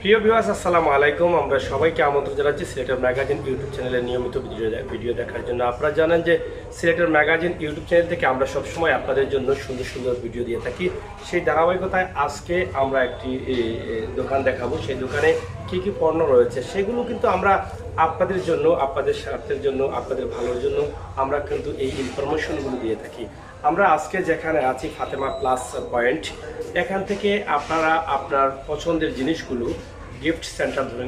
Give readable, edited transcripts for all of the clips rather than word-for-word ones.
প্রিয় ভিউয়ার্স আসসালামু আলাইকুম। আমরা সবাইকে আমন্ত্রণ জানাচ্ছি সিলেটের ম্যাগাজিন ইউটিউব চ্যানেলে নিয়মিত ভিডিও দেখার জন্য। আপনারা জানেন যে সিলেটের ম্যাগাজিন ইউটিউব চ্যানেল থেকে আমরা সবসময় আপনাদের জন্য সুন্দর সুন্দর ভিডিও দিয়ে থাকি। সেই ধারাবাহিকতায় আজকে আমরা একটি দোকান দেখাবো। সেই দোকানে কী কী পণ্য রয়েছে সেগুলো কিন্তু আমরা আপনাদের জন্য, আপনাদের স্বার্থের জন্য, আপনাদের ভালোর জন্য আমরা কিন্তু এই ইনফরমেশনগুলো দিয়ে থাকি। আমরা আজকে যেখানে আছি ফাতেমা প্লাস পয়েন্ট, এখান থেকে আপনারা আপনার পছন্দের জিনিসগুলো গিফট সেন্টার ধরে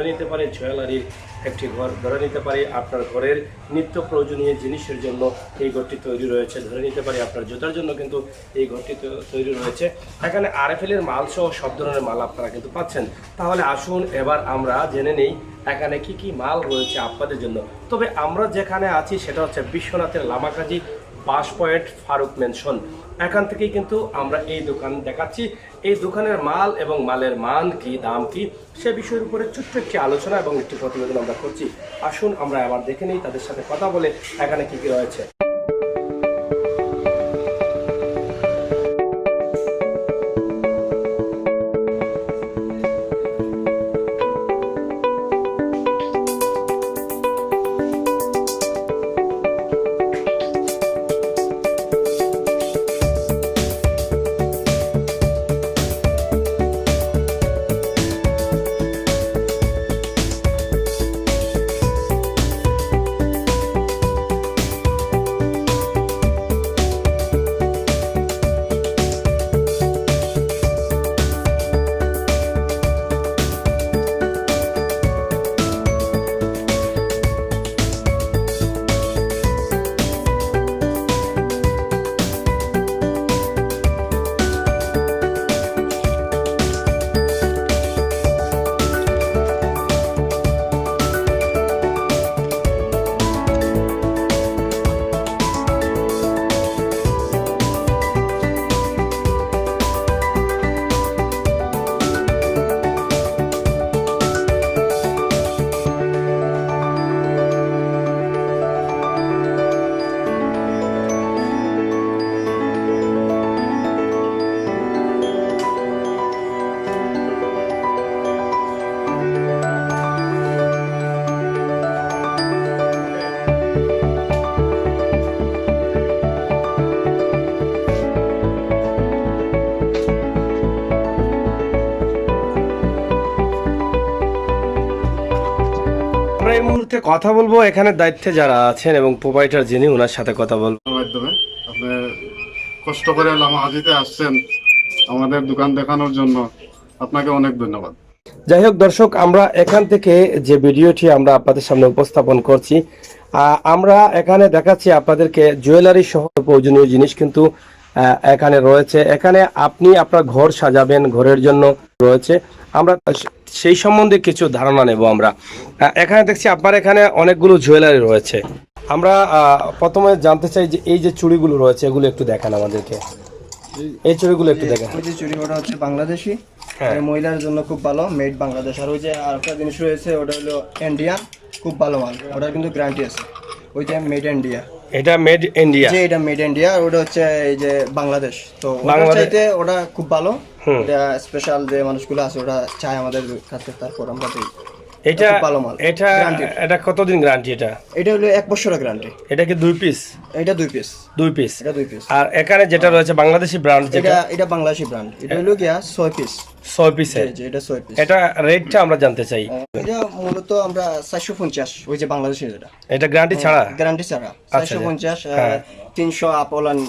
নিতে পারে জুয়েলারির একটি ঘর, ধরে নিতে পারে আপনার ঘরের নিত্য প্রয়োজনীয় জিনিসের জন্য এই ঘরটি তৈরি রয়েছে, ধরে নিতে পারে আপনার জুতার জন্য কিন্তু এই ঘরটি তৈরি রয়েছে। এখানে আরএফএল এর মাল সহ সব ধরনের মাল আপনারা কিন্তু পাচ্ছেন। তাহলে আসুন এবার আমরা জেনে নেই এখানে কি কি মাল রয়েছে আপনাদের জন্য। তবে আমরা যেখানে আছি সেটা হচ্ছে বিশ্বনাথের লামাকাজি বাস পয়েন্ট ফারুক মেনশন। এখান থেকেই কিন্তু আমরা এই দোকান দেখাচ্ছি। এই দোকানের মাল এবং মালের মান কি, দাম কি, সে বিষয়ের উপরে ছোট্ট একটি আলোচনা এবং একটি প্রতিবেদন আমরা করছি। আসুন আমরা আবার দেখে নিই, তাদের সাথে কথা বলে এখানে কি কি রয়েছে। আমরা এই মুহূর্তে কথা বলবো এখানে দায়িত্বে যারা আছেন এবং প্রোভাইডার যিনি, ওনার সাথে কথা বলবো। মাধ্যমে আপনি কষ্ট করে লামাহাজিতে আসছেন আমাদের দোকান দেখানোর জন্য, আপনাকে অনেক ধন্যবাদ। যাই হোক দর্শক, আমরা এখান থেকে যে ভিডিওটি আমরা আপনাদের সামনে উপস্থাপন করছি, আমরা এখানে দেখাচ্ছি আপনাদেরকে জুয়েলারি সহ প্রয়োজনীয় জিনিস কিন্তু এখানে রয়েছে। এখানে আপনি আপনার ঘর সাজাবেন, ঘরের জন্য রয়েছে। আমরা সেই সম্বন্ধে কিছু ধারণা নেব। আমরা এখানে দেখছি আপনার এখানে অনেকগুলো জুয়েলারি রয়েছে। আমরা প্রথমে জানতে চাই যে এই যে চুড়িগুলো রয়েছে এগুলো একটু দেখান আমাদেরকে। এই চুড়িগুলো একটু দেখান। ওই যে চুড়ি ওটা হচ্ছে বাংলাদেশি, মহিলার জন্য খুব ভালো, মেড বাংলাদেশ। আর ওই যে আরেকটা জিনিস রয়েছে ওটা হলো ইন্ডিয়ান, খুব ভালো মাল, ওটার কিন্তু গ্যারান্টি আছে। ওই যে মেড ইন্ডিয়া, এটা মেড ইন্ডিয়া, যে এটা মেড ইন্ডিয়া, ওটা হচ্ছে এই যে বাংলাদেশ। তো ওটার চাইতে ওটা খুব ভালো, এটা স্পেশাল যে মানুষগুলো আছে ওটা চায় আমাদের কাছে, তারপর আমরা দিই। এটা ভালো মাল। এটা কতদিন গ্যারান্টি? এটা হলো 1 বছরের গ্যারান্টি। এটা কি 2 পিস? এটা 2 পিস। 2 পিস। এটা 2 পিস। আর এখানে যেটা রয়েছে বাংলাদেশি ব্র্যান্ড, এটা বাংলাদেশি ব্র্যান্ড, এটা হলো কি 6 পিস। 6 পিসের এটা 6 পিস। এটা রেটটা আমরা জানতে চাই। এটা মূলত আমরা 450, ওই যে বাংলাদেশি এটা গ্যারান্টি ছাড়া? গ্যারান্টি ছাড়া 450, 300 আপলান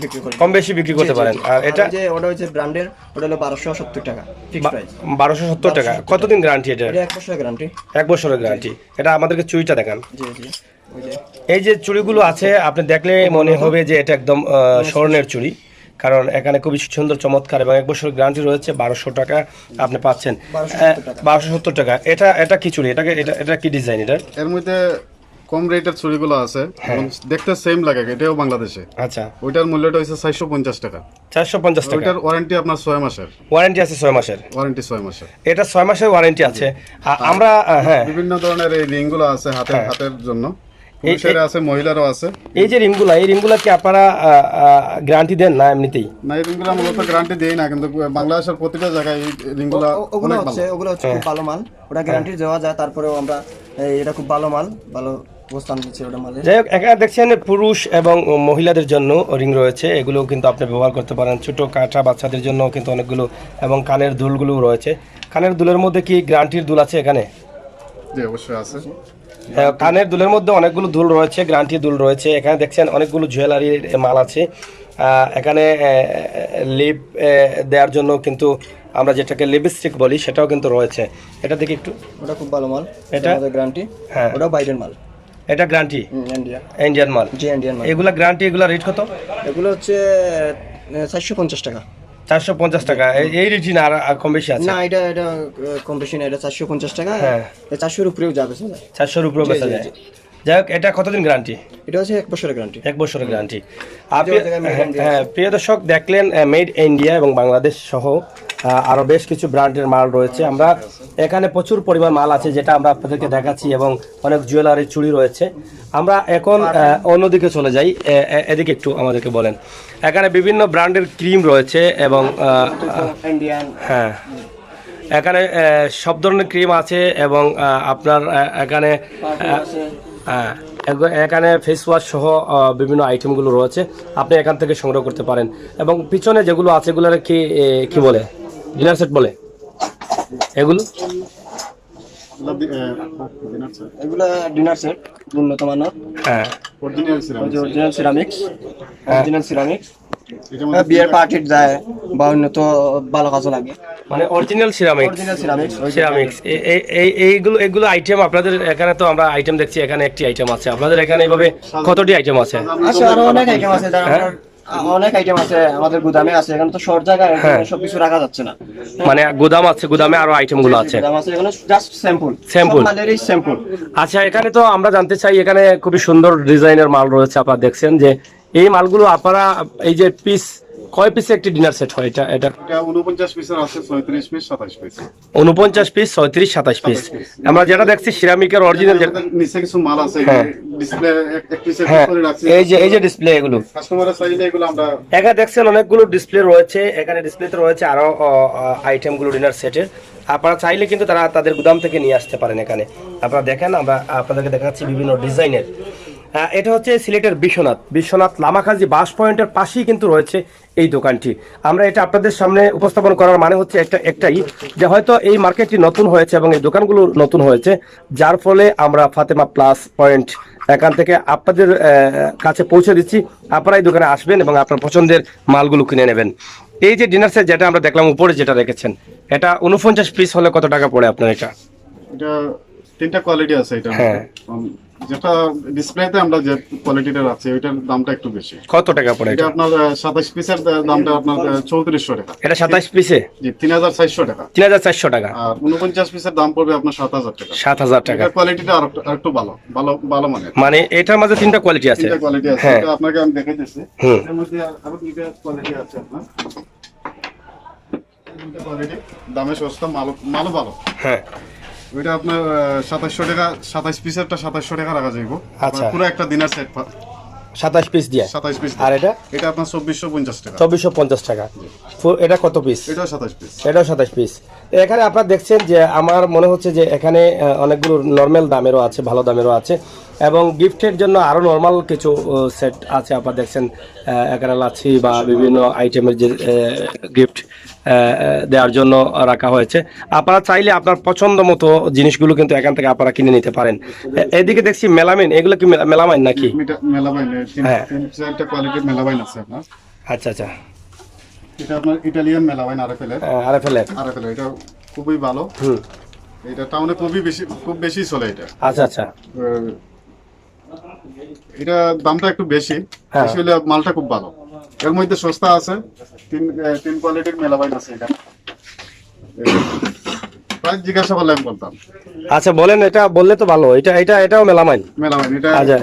বিক্রি করি, কম বেশি বিক্রি করতে পারেন। আর এটা যে ওটা হচ্ছে ব্র্যান্ডের, ওটা হলো 1270 টাকা ফিক্স প্রাইস। 1270 টাকা। কতদিন গ্যারান্টি এটা? এটা 1 বছরের গ্যারান্টি। 1 বছরের গ্যারান্টি। এটা আমাদেরকে চুড়িটা দেখান। জি জি, ওই যে এই যে চুড়িগুলো আছে আপনি দেখলে মনে হবে যে এটা একদম স্বর্ণের চুড়ি, কারণ এখানে খুবই সুন্দর চমৎকার এবং 1 বছরের গ্যারান্টি রয়েছে। 1200 টাকা আপনি পাচ্ছেন। 1270 টাকা। এটা কি চুড়ি? এটা কি ডিজাইন? এর মধ্যে কম রেটের চুড়িগুলো আছে, দেখতে সেম লাগে, এটাও বাংলাদেশে। আচ্ছা, ওইটার মূল্যটা হচ্ছে 450 টাকা। 450 টাকা। ওইটার ওয়ারেন্টি আপনার 6 মাসের ওয়ারেন্টি আছে। 6 মাসের ওয়ারেন্টি, 6 মাসের। এটা 6 মাসের ওয়ারেন্টি আছে। আমরা হ্যাঁ, বিভিন্ন ধরনের এই রিংগুলো আছে হাতের জন্য। পুরুষের আছে, মহিলারও আছে। এই যে রিমগুলা কি আপনারা গ্যারান্টি দেন না এমনিতেই? না, এই রিংগুলো মূলত গ্যারান্টি দেই না, কিন্তু বাংলাদেশের প্রতিটা জায়গায় এই রিংগুলো ওগুলো হচ্ছে খুব ভালো মাল, ওটা গ্যারান্টি দেওয়া যায়। তারপরেও আমরা এটা খুব ভালো মাল, ভালো অবস্থান দিচ্ছে ওটা মালে। যাই হোক, এখানে দেখছেন পুরুষ এবং মহিলাদের জন্য রিং রয়েছে, এগুলো কিন্তু আপনি ব্যবহার করতে পারেন। ছোট কাঁচা বাচ্চাদের জন্য কিন্তু অনেকগুলো, এবং কানের দুলগুলো রয়েছে। কানের দুলের মধ্যে কি গ্যারান্টির দুল আছে এখানে? জি, অবশ্যই আছে। কানের দুলের মধ্যে অনেকগুলো দুল রয়েছে, গ্যারান্টি দুল রয়েছে। এখানে দেখছেন অনেকগুলো জুয়েলারির মাল আছে। এখানে লিপ দেওয়ার জন্য কিন্তু আমরা যেটাকে লিপস্টিক বলি সেটাও কিন্তু রয়েছে। এটা দেখি একটু, ওটা খুব ভালো মাল, এটা আমাদের গ্যারান্টি। হ্যাঁ, ওটা বাইরের মাল, এটা গ্যারান্টি ইন্ডিয়ান মাল। জি, ইন্ডিয়ান মাল। এগুলা গ্যারান্টি, এগুলা রেট কত? এগুলো হচ্ছে 450 টাকা। 450 টাকা। এই রেটই না, আর কম বেশি আছে? না, এটা কম বেশি না, এটা 450 টাকা। হ্যাঁ, 400-এর উপরেও যাবে স্যার, 400-এর উপরেও বেচা যায়। যাই হোক, এটা কতদিন গ্যারান্টি? এটা হচ্ছে 1 বছরের গ্যারান্টি। 1 বছরের গ্যারান্টি। হ্যাঁ, প্রিয় দর্শক, দেখলেন মেড ইন্ডিয়া এবং বাংলাদেশ সহ আরো বেশ কিছু ব্র্যান্ডের মাল রয়েছে। আমরা এখানে প্রচুর পরিমাণ মাল আছে যেটা আমরা আপনাদেরকে দেখাচ্ছি, এবং অনেক জুয়েলারি চুড়ি রয়েছে। আমরা এখন অন্যদিকে চলে যাই, এদিকে একটু আমাদেরকে বলেন। এখানে বিভিন্ন ব্র্যান্ডের ক্রিম রয়েছে এবং ইন্ডিয়ান, হ্যাঁ, এখানে সব ধরনের ক্রিম আছে, এবং আপনার এখানে হ্যাঁ, এখানে ফেস ওয়াশ সহ বিভিন্ন আইটেমগুলো রয়েছে, আপনি এখান থেকে সংগ্রহ করতে পারেন। এবং পিছনে যেগুলো আছে এগুলোর কি বলে, ডিনার সেট বলে এগুলো? এগুলো ডিনার সেট, উন্নত মানের। হ্যাঁ, অরিজিনাল সিরামিক্স, বিয়ের পার্টির যায় বা উন্নত ভালো কাজও লাগে, মানে অরিজিনাল সিরামিক্স। এইগুলো আইটেম আপনাদের এখানে, তো আমরা আইটেম দেখছি এখানে একটি আইটেম আছে, আপনাদের এখানে এইভাবে কতটি আইটেম আছে? আচ্ছা, আরো অনেক আইটেম আছে, অনেক আইটেম আছে আমাদের গুদামে আছে। এখানে তো শর্ট জায়গা, সবকিছু রাখা যাচ্ছে না। মানে গুদাম আছে, গুদামে আরো আইটেম গুলো আছে। গুদাম আছে, এখানে জাস্ট স্যাম্পল মালেরই স্যাম্পল। আচ্ছা, এখানে তো আমরা জানতে চাই, এখানে খুবই সুন্দর ডিজাইনের মাল রয়েছে। আপনারা দেখছেন যে এই মালগুলো আপনারা, এই যে পিস, কয় পিসে একটি ডিনার সেট হয়? এটা 49 পিসের আছে, 36 পিস, 27 পিস। 49 piece, 36, 27 piece. আমরা যেটা দেখছি সিরামিকের অরিজিনাল, নিচে কিছু মাল আছে, ডিসপ্লে এক পিসের করে রাখছি। এই যে ডিসপ্লে, এগুলো কাস্টমারের চাইলে এগুলো আমরা, এখানে দেখছেন অনেকগুলো ডিসপ্লে রয়েছে। এখানে ডিসপ্লেতে রয়েছে আরো আইটেমগুলো ডিনার সেটের। আপনারা চাইলে কিন্তু তাদের গুদাম থেকে নিয়ে আসতে পারেন। এখানে আপনারা দেখেন, আমরা আপনাদেরকে দেখাচ্ছি বিভিন্ন ডিজাইনের। এটা হচ্ছে সিলেটের বিশ্বনাথ লামাখাজি বাস পয়েন্টের পাশেই কিন্তু রয়েছে এই দোকানটি। আমরা এটা আপনাদের সামনে উপস্থাপন করার মানে হচ্ছে একটাই, যে হয়তো এই মার্কেটটি নতুন হয়েছে এবং এই দোকানগুলো নতুন হয়েছে, যার ফলে আমরা ফাতেমা প্লাস পয়েন্ট এখান থেকে আপনাদের কাছে পৌঁছে দিচ্ছি। আপনারা এই দোকানে আসবেন এবং আপনার পছন্দের মালগুলো কিনে নেবেন। এই যে ডিনার সেট যেটা আমরা দেখলাম উপরে যেটা রেখেছেন, এটা 49 পিস হলে কত টাকা পড়ে আপনার? এটা 3টা কোয়ালিটি আছে। এটা হ্যাঁ, যেটা ডিসপ্লেতে আমরা যে কোয়ালিটিটা রাখছি ওইটার দামটা একটু বেশি। কত টাকা পড়ে এটা আপনার 27 পিসের দামটা আপনার 3400 টাকা। এটা 27 পিসে জি, 3400 টাকা। 3400 টাকা। আর 49 পিসের দাম পড়বে আপনার 7000 টাকা। 7000 টাকা। এটা কোয়ালিটিটা আরেকটু ভালো মানের। মানে এটার মধ্যে 3টা কোয়ালিটি আছে। 3টা কোয়ালিটি আছে, এটা আপনাকে আমি দেখাইতেছি। এর মধ্যে আরো 2টা কোয়ালিটি আছে আপনার। 2টা কোয়ালিটি, দামে সস্তা, মালও ভালো। হ্যাঁ, ওইটা আপনার 2700 টাকা, 27 পিসেরটা 2700 টাকা রাখা যাইব। আচ্ছা, পুরো একটা দিনের সেট 27 পিস দিয়ে। 27 পিস। আর এটা আপনার 2450 টাকা। 2450 টাকা। এটা কত পিস? এটা 27 পিস। এটাও 27 পিস। এখানে আপনারা দেখছেন যে আমার মনে হচ্ছে যে এখানে অনেকগুলো নর্মাল দামেরও আছে, ভালো দামেরও আছে, এবং গিফটের জন্য আরো নর্মাল কিছু সেট আছে। আপনারা দেখছেন এখানে লাচ্ছি বা বিভিন্ন আইটেমের যে গিফট দেওয়ার জন্য রাখা হয়েছে। আপনারা চাইলে আপনার পছন্দ মতো জিনিসগুলো কিন্তু এখান থেকে আপনারা কিনে নিতে পারেন। এদিকে দেখছি মেলামাইন, এগুলো কি মেলামাইন নাকি? মেলামাইন, 3টা কোয়ালিটির মেলামাইন আছে আপনার। আচ্ছা আচ্ছা, এটা আপনার ইতালিয়ান মেলামাইন, আরএফএল। এটা খুবই ভালো। এটা টাউনে খুব বেশি চলে এটা। আচ্ছা আচ্ছা, এটা দামটা একটু বেশি হলে মালটা খুব ভালো। এর মধ্যে সস্তা আছে, 3 কোয়ালিটির মেলামাইন আছে। এটা প্রাইস জিজ্ঞাসা করলে আমি বলতাম। আচ্ছা বলেন, এটা বললে তো ভালো। এটাও মেলামাইন। মেলামাইন এটা আচ্ছা।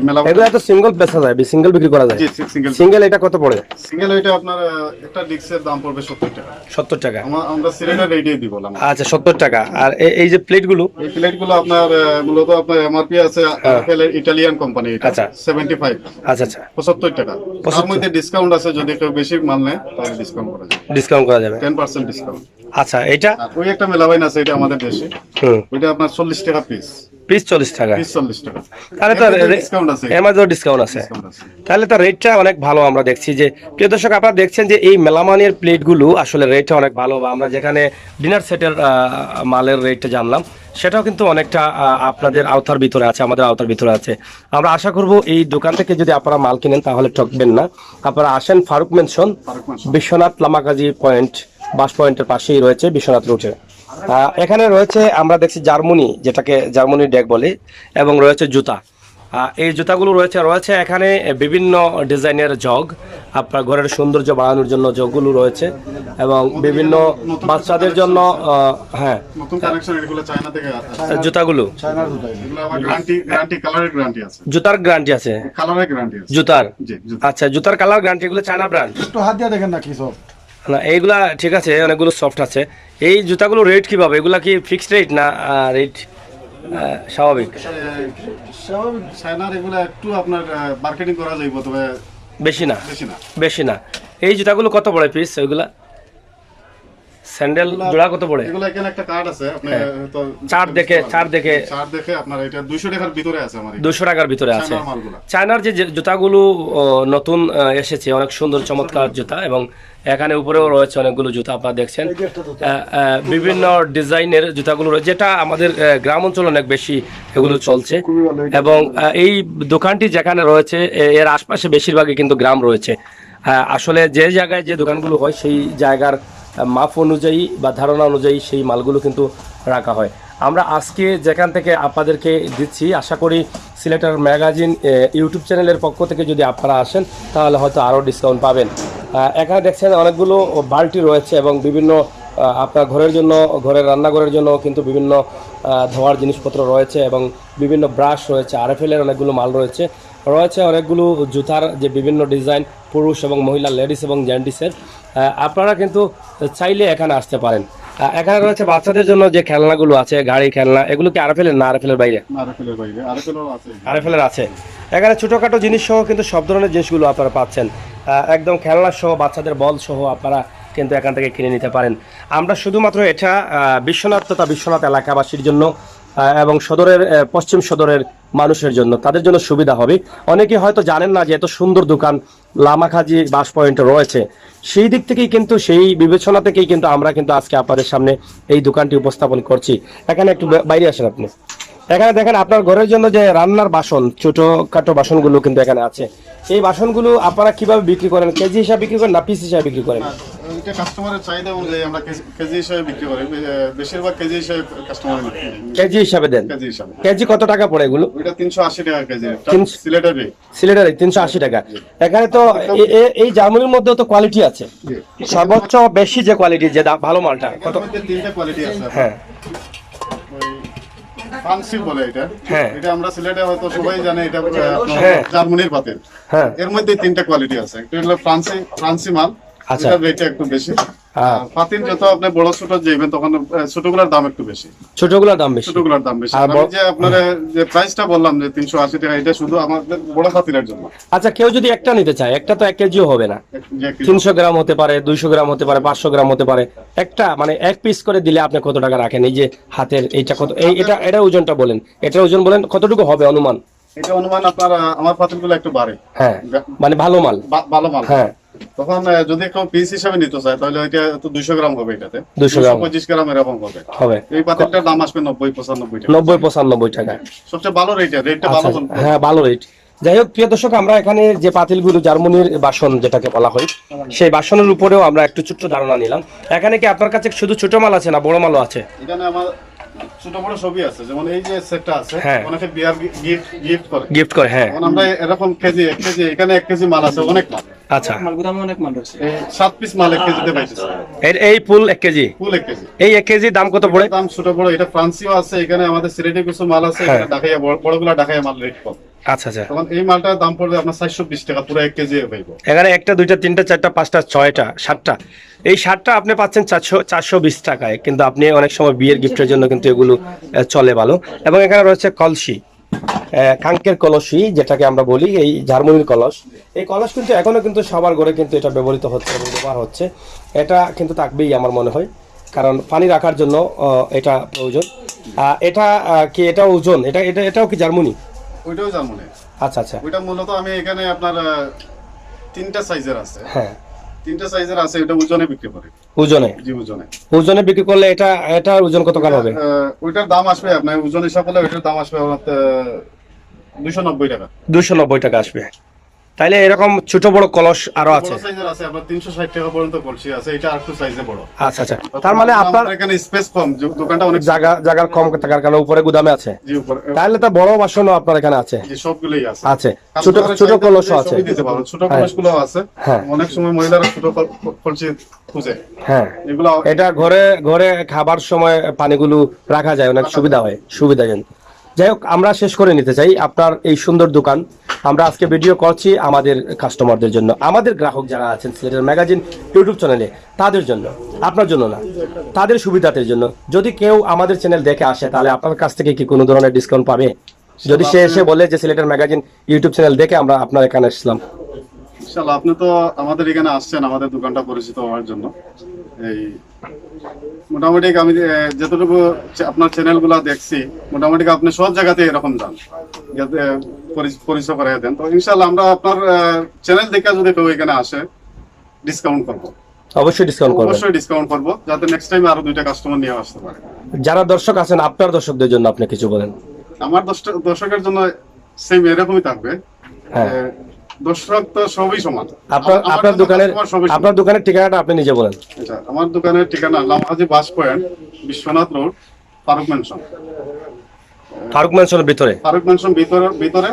মেলামাইন। এগুলো তো সিঙ্গেল বেচা যায়, সিঙ্গেল বিক্রি করা যায়। জি সিঙ্গেল। সিঙ্গেল এটা কত পড়ে? সিঙ্গেল এটা আপনার একটা ডিক্সের দাম পড়বে 70 টাকা। 70 টাকা। আমরা সিলিন্ডার রেডিয়ে দিব বললাম। আচ্ছা 70 টাকা। আর এই যে প্লেটগুলো? এই প্লেটগুলো আপনার মূলত আপনার এমআরপি আছে ইটালিয়ান কোম্পানি, এটা 75। আচ্ছা 75 টাকা। তার মধ্যে ডিসকাউন্ট আছে, যদি কেউ বেশি মাল নেয় তাহলে ডিসকাউন্ট করা যাবে। ডিসকাউন্ট করা যাবে 10% ডিসকাউন্ট। আচ্ছা এটা ওই একটা মেলাবাইন আছে, এটা আমাদের দেশে। ওইটা আপনার 40 টাকা পিস। 40 টাকা। 40 টাকা। তাহলে তো ডিসকাউন্ট আছে, এর মধ্যে ডিসকাউন্ট আছে। তাহলে তো রেটটা অনেক ভালো। আমরা দেখছি যে প্রিয় দর্শক, আপনারা দেখছেন যে এই মেলামানের প্লেটগুলো আসলে রেটটা অনেক ভালো। বা আমরা যেখানে ডিনার সেটের মালের রেটটা জানলাম, সেটাও কিন্তু অনেকটা আপনাদের আওতার ভিতরে আছে, আমাদের আওতার ভিতরে আছে। আমরা আশা করব এই দোকান থেকে যদি আপনারা মাল কিনেন তাহলে ঠকবেন না। আপনারা আসেন ফারুক মেনশন, বিশ্বনাথ লামাকাজি পয়েন্ট, বাস পয়েন্টের পাশেই রয়েছে বিশ্বনাথ রুটে। এখানে রয়েছে আমরা দেখছি জার্মানি, যেটাকে জার্মানি ডেক বলে, এবং রয়েছে জুতা। এই জুতাগুলো রয়েছে এখানে বিভিন্ন ডিজাইনের জগ, আপনার ঘরের সৌন্দর্য বাড়ানোর জন্য জগগুলো রয়েছে, এবং বিভিন্ন বাচ্চাদের জন্য হ্যাঁ নতুন কালেকশন। এগুলো চায়না থেকে আসে জুতাগুলো। চায়নার জুতা, এগুলো আবার গ্যারান্টি কালারের গ্যারান্টি আছে। জুতার গ্যারান্টি আছে, কালারের গ্যারান্টি আছে জুতার। জি আচ্ছা জুতার কালার গ্যারান্টি। এগুলো চায়না ব্র্যান্ড। একটু হাত দিয়ে দেখেন না কি সব না এইগুলা ঠিক আছে, অনেকগুলো সফট আছে। এই জুতাগুলো রেট কিভাবে? এগুলা কি ফিক্সড রেট না রেট স্বাভাবিক? স্বাভাবিক। চায়নার এগুলো একটু আপনার মার্কেটিং করা যাইব, তবে বেশি না। এই জুতাগুলো কত পড়ে পিস? ওইগুলা স্যান্ডেল জোড়া কত পড়ে? এগুলো এখানে একটা কার্ড আছে, আপনি তো চার দেখে আপনার এটা 200 টাকার ভিতরে আছে। আমার 200 টাকার ভিতরে আছে। চায়নার যে জুতাগুলো নতুন এসেছে, অনেক সুন্দর চমৎকার জুতা, এবং এখানে উপরেও রয়েছে অনেকগুলো জুতা আপনারা দেখছেন। বিভিন্ন ডিজাইনের জুতাগুলো রয়েছে, যেটা আমাদের গ্রাম অঞ্চলে অনেক বেশি এগুলো চলছে। এবং এই দোকানটি যেখানে রয়েছে এর আশপাশে বেশিরভাগই কিন্তু গ্রাম রয়েছে। আসলে যে জায়গায় যে দোকানগুলো হয় সেই জায়গার মাপ অনুযায়ী বা ধারণা অনুযায়ী সেই মালগুলো কিন্তু রাখা হয়। আমরা আজকে যেখান থেকে আপনাদেরকে দিচ্ছি, আশা করি সিলেটের ম্যাগাজিন ইউটিউব চ্যানেলের পক্ষ থেকে যদি আপনারা আসেন তাহলে হয়তো আরও ডিসকাউন্ট পাবেন। এখানে দেখছেন অনেকগুলো বালতি রয়েছে, এবং বিভিন্ন আপনার ঘরের জন্য, ঘরের রান্নাঘরের জন্য কিন্তু বিভিন্ন ধোয়ার জিনিসপত্র রয়েছে, এবং বিভিন্ন ব্রাশ রয়েছে, আরএফএলের অনেকগুলো মাল রয়েছে অনেকগুলো জুতার যে বিভিন্ন ডিজাইন, পুরুষ এবং মহিলা, লেডিস এবং জেন্টসের। আপনারা কিন্তু চাইলে এখানে আসতে পারেন। এখানে রয়েছে বাচ্চাদের জন্য যে খেলনাগুলো আছে, গাড়ি খেলনা, এগুলো কি আরএফএলের না আরএফএলের বাইরে? আরএফএলের আছে। এখানে ছোটোখাটো জিনিস সহ কিন্তু সব ধরনের জিনিসগুলো আপনারা পাচ্ছেন, একদম খেলনা সহ, বাচ্চাদের বল সহ আপনারা কিন্তু এখান থেকে কিনে নিতে পারেন। আমরা শুধুমাত্র এটা বিশ্বনাথ তথা বিশ্বনাথ এলাকাবাসীর জন্য এবং সদরের পশ্চিম সদরের মানুষের জন্য, তাদের জন্য সুবিধা হবে। অনেকে হয়তো জানেন না যে এত সুন্দর দোকান লামাকাজি বাস পয়েন্টে রয়েছে। সেই দিক থেকেই কিন্তু, সেই বিবেচনা থেকেই কিন্তু আমরা কিন্তু আজকে আপনাদের সামনে এই দোকানটি উপস্থাপন করছি। এখানে একটু বাইরে আসেন আপনি। এখানে দেখেন আপনার ঘরের জন্য যে রান্নার বাসন, ছোটখাটো বাসনগুলো কিন্তু এখানে আছে। এই বাসনগুলো আপনারা কিভাবে বিক্রি করেন? কেজি হিসাবে বিক্রি করেন না পিস হিসাবে বিক্রি করেন? এটা কাস্টমারের চাহিদা অনুযায়ী আমরা কেজি হিসাবে বিক্রি করি। বেশিরভাগ কেজি হিসাবে কাস্টমার কেজি হিসাবে দেন। কেজি কত টাকা পড়ে এগুলো? এটা 380 টাকা কেজি। সিলেটারে 380 টাকা। এখানে তো এই জার্মানির মধ্যে তো কোয়ালিটি আছে, সর্বোচ্চ বেশি যে কোয়ালিটি, যে ভালো মালটা কত? তিনটা কোয়ালিটি আছে। হ্যাঁ ফ্রান্সি বলে এটা। এটা আমরা সিলেটে হয়তো সবাই জানে, এটা জার্মানির পাতিল। এর মধ্যে তিনটা কোয়ালিটি আছে। একটা হলো ফ্রান্সি মাল, এটা রেট একটু বেশি। পাতিল যত আপনি বড় ছোট যাবেন তখন ছোটগুলোর দাম একটু বেশি। ছোটগুলোর দাম বেশি। আমি যে আপনারা যে প্রাইসটা বললাম যে 380 টাকা, এটা শুধু আমাদের বড় পাতিলের জন্য। আচ্ছা কেউ যদি একটা নিতে চায়, একটা তো 1 কেজিও হবে না, 300 গ্রাম হতে পারে, 200 গ্রাম হতে পারে, 500 গ্রাম হতে পারে। একটা মানে এক পিস করে দিলে আপনি কত টাকা রাখেন? এই যে হাতের এইটা কত? এটা ওজনটা বলেন, এটার ওজন বলেন কতটুকু হবে অনুমান? এটা অনুমান আপনার আমার পাতিলগুলো একটু বাড়ে। হ্যাঁ মানে ভালো মাল। হ্যাঁ তখন যদি কেউ পিস হিসাবে নিতে চায় তাহলে এটা তো 200 গ্রাম হবে। এটাতে 225 গ্রাম এরকম হবে। এই পাতিলটার দাম আসবে 90-95 টাকা। 90-95 টাকা সবচেয়ে ভালো রেটটা ভালো। হ্যাঁ ভালো রেট। যাই হোক প্রিয় দর্শক, আমরা এখানে যে পাতিলগুলো জার্মানির বাসন যেটাকে বলা হয়, সেই বাসনের উপরেও আমরা একটু ছোট্ট ধারণা নিলাম। এখানে কি আপনার কাছে শুধু ছোট মাল আছে না বড় মালও আছে? এখানে আমার ছোট বড় সবই আছে। যেমন এই যে সেটটা আছে, অনেকে বিয়ার গিফট করে। হ্যাঁ আমরা এরকম কেজি 1 কেজি, এখানে 1 কেজি মাল আছে, অনেক মাল। আচ্ছা, মাল গুদামে অনেক মাল রয়েছে। এই 7 পিস মাল 1 কেজিতে পাইতেছে। এই ফুল 1 কেজি, ফুল 1 কেজি। এই 1 কেজি দাম কত পড়ে? দাম ছোট বড়, এটা ফ্রান্সিও আছে, এখানে আমাদের সিলেটে কিছু মাল আছে, এখানে ঢাকাইয়া বড়গুলা ঢাকাইয়া মাল রেট কম। আচ্ছা আচ্ছা, তখন এই মালটার দাম পড়বে আপনার 420 টাকা পুরো 1 কেজি পাইবো। এখানে 1টা 2টা 3টা 4টা 5টা 6টা 7টা, এই 7টা আপনি পাচ্ছেন 420 টাকায়। কিন্তু আপনি অনেক সময় বিয়ের গিফটের জন্য কিন্তু এগুলো চলে ভালো। এবং এখানে রয়েছে কলসি, কাঙ্কের কলসি যেটাকে আমরা বলি, এই জার্মানির কলস। এই কলস কিন্তু এখনো কিন্তু সবার ঘরে কিন্তু এটা ব্যবহৃত হচ্ছে এবং ব্যবহার হচ্ছে। এটা কিন্তু থাকবেই আমার মনে হয়, কারণ পানি রাখার জন্য এটা প্রয়োজন। এটা কি এটা ওজন, এটাও কি জার্মানি? ওইটাও জার্মানি। আচ্ছা আচ্ছা, ওইটা মূলত আমি এখানে আপনার 3টা সাইজের আছে। হ্যাঁ 3টা সাইজের আছে, এটা ওজনে বিক্রি করে। ওজনে? জি ওজনে। ওজনে বিক্রি করলে এটা ওজন কত কাল হবে? ওইটার দাম আসবে আপনার ওজন হিসাব করলে ওইটার দাম আসবে আপনার 290 টাকা। 290 টাকা আসবে। তাইলে এরকম ছোট বড় কলস আরো আছে? বড় সাইজের আছে আপনার 360 টাকা পর্যন্ত কলসি আছে, এটা আরেকটু সাইজে বড়। আচ্ছা আচ্ছা, তার মানে আপনার এখানে স্পেস কম, দোকানটা অনেক জায়গার কম থাকার কারণে উপরে গুদামে আছে। জি উপরে। তাহলে তো বড় বাসনও আপনার এখানে আছে? জি সবগুলোই আছে। আছে, ছোট কলসও আছে? দিতে পারো, ছোট কলসগুলো আছে। হ্যাঁ। অনেক সময় মহিলারা ছোট কলসি খুঁজে। হ্যাঁ, এগুলো এটা ঘরে খাবার সময় পানিগুলো রাখা যায়, অনেক সুবিধা হয়, সুবিধাজনক। যাই হোক, আমরা শেষ করে নিতে চাই আপনার এই সুন্দর দোকান। আমরা আজকে ভিডিও করছি আমাদের কাস্টমারদের জন্য, আমাদের গ্রাহক যারা আছেন সিলেটের ম্যাগাজিন ইউটিউব চ্যানেলে, তাদের জন্য, আপনার জন্য না, তাদের সুবিধাদের জন্য। যদি কেউ আমাদের চ্যানেল দেখে আসে, তাহলে আপনার কাছ থেকে কি কোনো ধরনের ডিসকাউন্ট পাবে? যদি সে এসে বলে যে সিলেটের ম্যাগাজিন ইউটিউব চ্যানেল দেখে আমরা আপনার এখানে আসলাম। ইনশাআল্লাহ, আপনি তো আমাদের এখানে আসছেন আমাদের দোকানটা পরিচিত হওয়ার জন্য। এই মোটামুটি আমি যতটুকু আপনার চ্যানেলগুলো দেখছি, মোটামুটি আপনি সব জায়গাতে এরকম যান, যাতে পরিচয় করাই দেন। তো ইনশাআল্লাহ আমরা আপনার চ্যানেল দেখে যদি কেউ এখানে আসে, ডিসকাউন্ট করবো। অবশ্যই ডিসকাউন্ট করবেন। অবশ্যই ডিসকাউন্ট করবো, যাতে নেক্সট টাইম আরো 2টা কাস্টমার নিয়ে আসতে পারে। যারা দর্শক আছেন, আপনার দর্শকদের জন্য আপনি কিছু বলেন। আমার দর্শকের জন্য সেম এরকমই থাকবে। হ্যাঁ, দর্শক তো সবই সমান। আপনার দোকানের ঠিকানাটা আপনি নিজে বলেন। আচ্ছা, আমার দোকানের ঠিকানা Lamhaji bus point, Biswanath road, Faruk mansion. Faruk ম্যানশনের ভিতরে? ফারুক ম্যানশন ভিতরে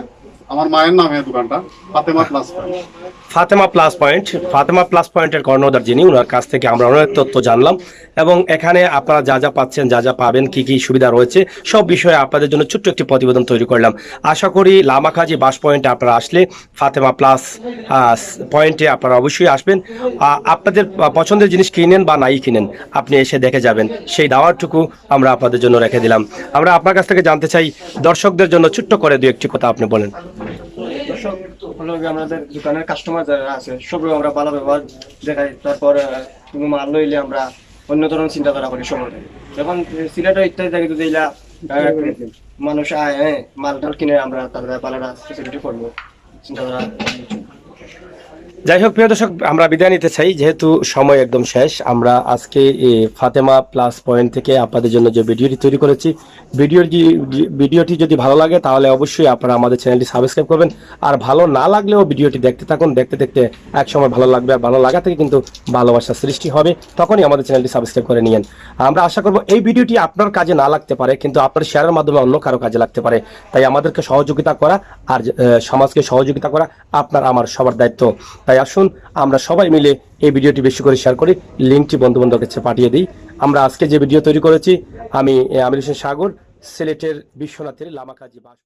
আমার মায়ের নামে দোকানটা, Fatema plus point. Fatema plus পয়েন্টের কর্ণধার যিনি, ওনার কাছ থেকে আমরা অনেক তথ্য জানলাম। এবং এখানে আপনারা যা যা পাচ্ছেন, যা যা পাবেন, কি কি সুবিধা রয়েছে, সব বিষয়ে আপনাদের জন্য ছোট্ট একটি প্রতিবেদন তৈরি করলাম। আশা করি লামাকাজি বাস পয়েন্টে আপনারা আসলে ফাতেমা প্লাস পয়েন্টে আপনারা অবশ্যই আসবেন। আপনাদের পছন্দের জিনিস কিনেন বা নাই কিনেন, আপনি এসে দেখে যাবেন, সেই দাওয়ারটুকু আমরা আপনাদের জন্য রেখে দিলাম। আমরা আপনার কাছ থেকে জানতে চাই, দর্শকদের জন্য ছোট্ট করে দু একটি কথা আপনি বলেন। দর্শক হলো আমাদের দোকানের কাস্টমার যারা আছে সবাই আমরা ভালো ব্যবহার দেখাই। তারপর কোনো মাল লইলে আমরা অন্য ধরনের চিন্তাধারা করি সবাই। যখন সিলেটের ইত্যাদি জায়গায় যদি মানুষ আয়, মাল টাল কিনে আমরা তাদের পালাটা ফেসিলিটি করবো চিন্তাধারা। যাই হোক প্রিয় দর্শক, আমরা বিদায় নিতে চাই, যেহেতু সময় একদম শেষ। আমরা আজকে ফাতেমা প্লাস পয়েন্ট থেকে আপনাদের জন্য যে ভিডিওটি তৈরি করেছি, ভিডিওটি যদি ভালো লাগে তাহলে অবশ্যই আপনারা আমাদের চ্যানেলটি সাবস্ক্রাইব করবেন। আর ভালো না লাগলেও ভিডিওটি দেখতে থাকুন, দেখতে দেখতে এক সময় ভালো লাগবে। আর ভালো লাগা থেকে কিন্তু ভালোবাসার সৃষ্টি হবে, তখনই আমাদের চ্যানেলটি সাবস্ক্রাইব করে নিয়েন। আমরা আশা করব এই ভিডিওটি আপনার কাজে না লাগতে পারে, কিন্তু আপনার শেয়ারের মাধ্যমে অন্য কারো কাজে লাগতে পারে। তাই আমাদেরকে সহযোগিতা করা আর সমাজকে সহযোগিতা করা আপনার আমার সবার দায়িত্ব। তাই আসুন আমরা সবাই মিলে এই ভিডিওটি বেশি করে শেয়ার করি, লিঙ্কটি বন্ধু বান্ধবের কাছে পাঠিয়ে দিই। আমরা আজকে যে ভিডিও তৈরি করেছি, আমি আমির হোসেন সাগর, সিলেটের বিশ্বনাথের লামাকাজি বাস।